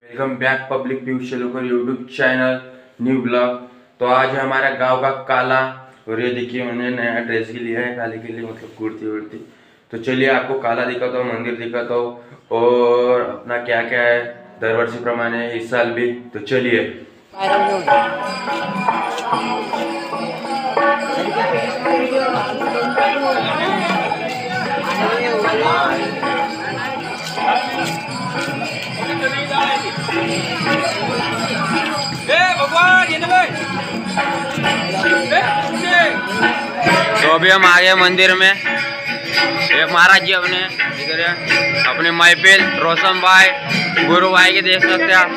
Welcome back public Piyush Shelukar YouTube channel new blog. तो आज है हमारा गांव का काला और ये देखिए उन्होंने नया ड्रेस भी लिया है काले के लिए, मतलब कुर्ती वुर्ती। तो चलिए आपको काला दिखाता हूँ, मंदिर दिखाता हूँ और अपना क्या क्या है दरवर्षी प्रमाणे इस साल भी। तो चलिए तो अभी हम आ गए मंदिर में। एक महाराज जी अपने इधर है, अपने महफिल रोशन भाई गुरु भाई के देख सकते हैं आप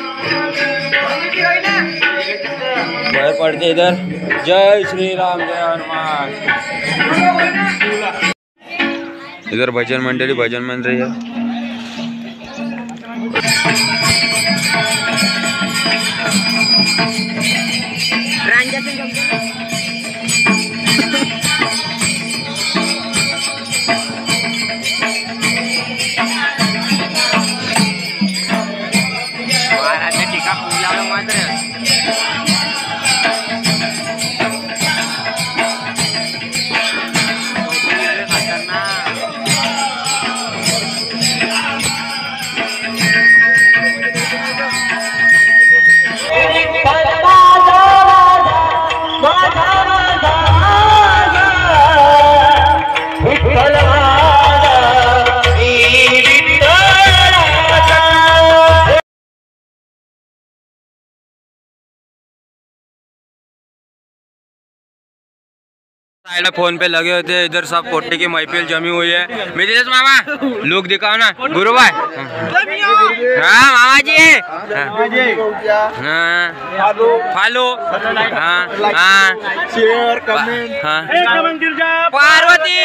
बाहर पड़ते इधर। जय श्री राम जय हनुमान। इधर भजन मंडली भजन मन रही है। साइड फोन पे लगे होते हैं, इधर सब कोटे की महफिल जमी हुई है। मिथिलेश मामा लुक दिखाओ ना गुरु भाई। हाँ मामा जी follow share comment. Parvati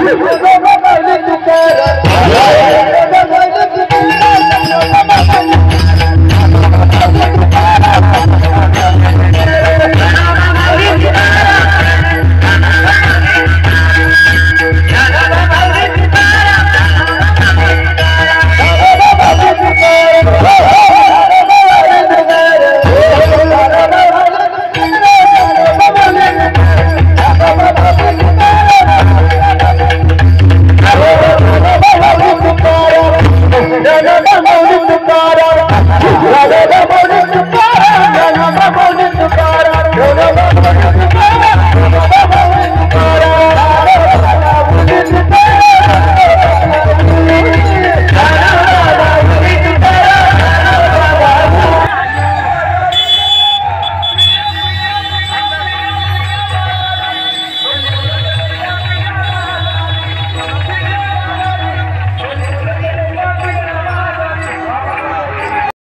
Hey!